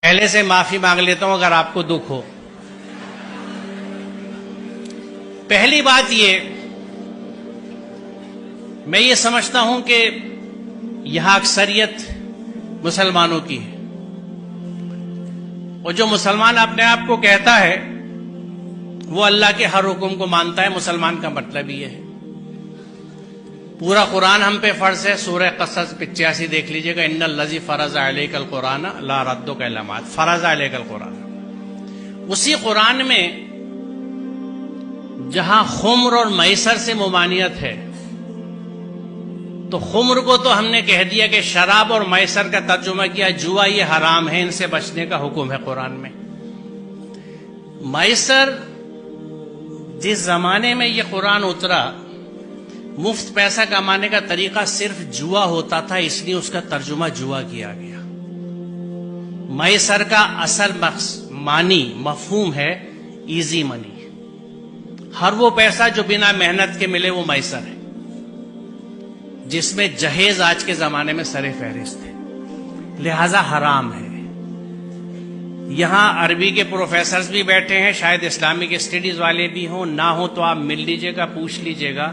پہلے سے معافی مانگ لیتا ہوں اگر آپ کو دکھ ہو۔ پہلی بات میں یہ سمجھتا ہوں کہ یہاں اکثریت مسلمانوں کی ہے، اور جو مسلمان اپنے آپ کو کہتا ہے وہ اللہ کے ہر حکم کو مانتا ہے۔ مسلمان کا مطلب یہ ہے، پورا قرآن ہم پہ فرض ہے۔ سورہ قصص 85 دیکھ لیجئے گا، ان الذی فرض علیک القرآن لا ردک الا بعد، فرض علیک القرآن۔ اسی قرآن میں جہاں خمر اور میسر سے ممانعت ہے، تو خمر کو تو ہم نے کہہ دیا کہ شراب، اور میسر کا ترجمہ کیا جوا، یہ حرام ہے، ان سے بچنے کا حکم ہے قرآن میں۔ میسر، جس زمانے میں یہ قرآن اترا، مفت پیسہ کمانے کا طریقہ صرف جوا ہوتا تھا، اس لیے اس کا ترجمہ جوا کیا گیا۔ میسر کا اصل معنی مفہوم ہے ایزی منی، ہر وہ پیسہ جو بنا محنت کے ملے وہ میسر ہے، جس میں جہیز آج کے زمانے میں سر فہرست ہے، لہذا حرام ہے۔ یہاں عربی کے پروفیسرز بھی بیٹھے ہیں، شاید اسلامک اسٹڈیز والے بھی ہوں، نہ ہوں تو آپ مل لیجئے گا، پوچھ لیجئے گا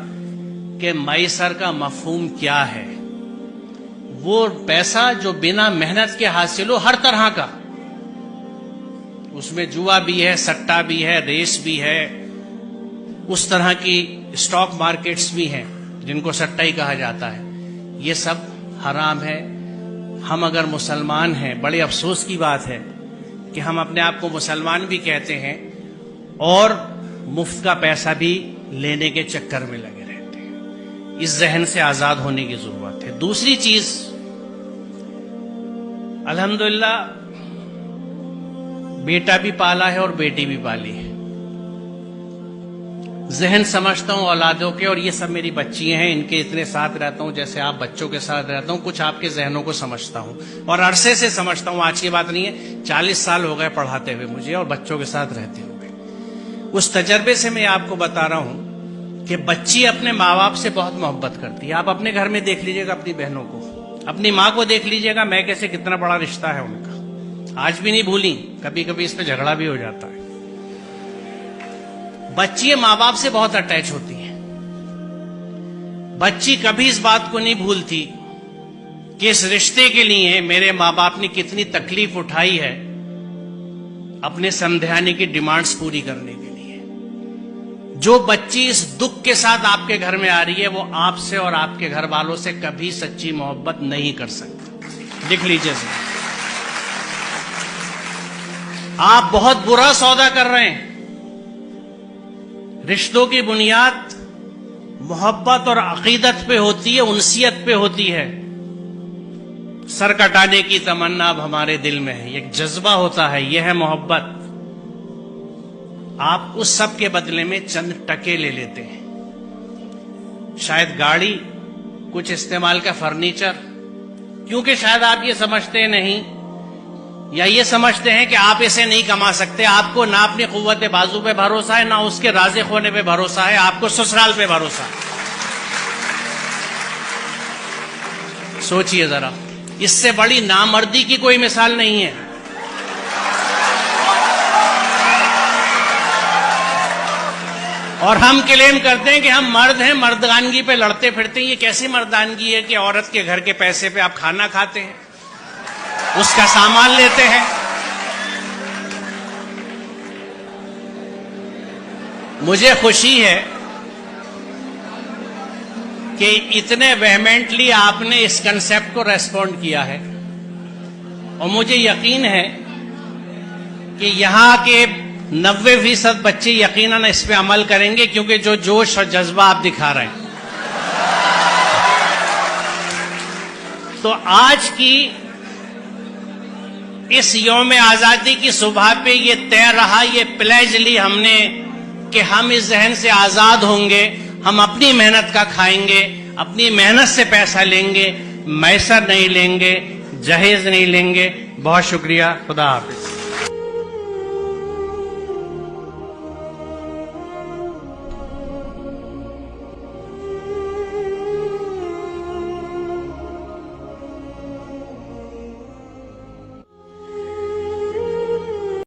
کہ میسر کا مفہوم کیا ہے۔ وہ پیسہ جو بنا محنت کے حاصل ہو، ہر طرح کا، اس میں جوا بھی ہے، سٹا بھی ہے، ریس بھی ہے، اس طرح کی اسٹاک مارکیٹس بھی ہیں جن کو سٹا ہی کہا جاتا ہے، یہ سب حرام ہے۔ ہم اگر مسلمان ہیں، بڑے افسوس کی بات ہے کہ ہم اپنے آپ کو مسلمان بھی کہتے ہیں اور مفت کا پیسہ بھی لینے کے چکر میں لگے رہتے ہیں۔ اس ذہن سے آزاد ہونے کی ضرورت ہے۔ دوسری چیز، الحمدللہ بیٹا بھی پالا ہے اور بیٹی بھی پالی ہے۔ ذہن سمجھتا ہوں اولادوں کے، اور یہ سب میری بچیاں ہیں، ان کے اتنے ساتھ رہتا ہوں جیسے آپ بچوں کے ساتھ رہتا ہوں، کچھ آپ کے ذہنوں کو سمجھتا ہوں، اور عرصے سے سمجھتا ہوں، آج کی بات نہیں ہے، 40 سال ہو گئے پڑھاتے ہوئے مجھے اور بچوں کے ساتھ رہتے ہوئے۔ اس تجربے سے میں آپ کو بتا رہا ہوں کہ بچی اپنے ماں باپ سے بہت محبت کرتی ہے۔ آپ اپنے گھر میں دیکھ لیجئے گا، اپنی بہنوں کو، اپنی ماں کو دیکھ لیجئے گا، میں کیسے کتنا بڑا رشتہ ہے ان کا، آج بھی نہیں بھولی، کبھی کبھی اس پہ جھگڑا بھی ہو جاتا ہے۔ بچی ماں باپ سے بہت اٹیچ ہوتی ہیں۔ بچی کبھی اس بات کو نہیں بھولتی کہ اس رشتے کے لیے میرے ماں باپ نے کتنی تکلیف اٹھائی ہے اپنے سمدھانے کی ڈیمانڈز پوری کرنے کے لیے۔ جو بچی اس دکھ کے ساتھ آپ کے گھر میں آ رہی ہے، وہ آپ سے اور آپ کے گھر والوں سے کبھی سچی محبت نہیں کر سکتی، لکھ لیجئے۔ آپ بہت برا سودا کر رہے ہیں۔ رشتوں کی بنیاد محبت اور عقیدت پہ ہوتی ہے، انسیت پہ ہوتی ہے۔ سر کٹانے کی تمنا اب ہمارے دل میں ہے، ایک جذبہ ہوتا ہے، یہ ہے محبت۔ آپ اس سب کے بدلے میں چند ٹکے لے لیتے ہیں، شاید گاڑی، کچھ استعمال کا فرنیچر، کیونکہ شاید آپ یہ سمجھتے نہیں یا یہ سمجھتے ہیں کہ آپ اسے نہیں کما سکتے۔ آپ کو نہ اپنی قوت بازو پہ بھروسہ ہے، نہ اس کے رازق ہونے پہ بھروسہ ہے، آپ کو سسرال پہ بھروسہ ہے۔ سوچئے ذرا، اس سے بڑی نامردی کی کوئی مثال نہیں ہے۔ اور ہم کلیم کرتے ہیں کہ ہم مرد ہیں، مردانگی پہ لڑتے پھرتے ہیں۔ یہ کیسی مردانگی ہے کہ عورت کے گھر کے پیسے پہ آپ کھانا کھاتے ہیں، اس کا سامان لیتے ہیں۔ مجھے خوشی ہے کہ اتنے ویہمنٹلی آپ نے اس کنسپٹ کو ریسپونڈ کیا ہے، اور مجھے یقین ہے کہ یہاں کے 90% بچے یقیناً اس پہ عمل کریں گے، کیونکہ جو جوش اور جذبہ آپ دکھا رہے ہیں۔ تو آج کی اس یوم آزادی کی صبح پہ یہ طے رہا، یہ پلیج لی ہم نے کہ ہم اس ذہن سے آزاد ہوں گے، ہم اپنی محنت کا کھائیں گے، اپنی محنت سے پیسہ لیں گے، میسر نہیں لیں گے، جہیز نہیں لیں گے۔ بہت شکریہ، خدا حافظ۔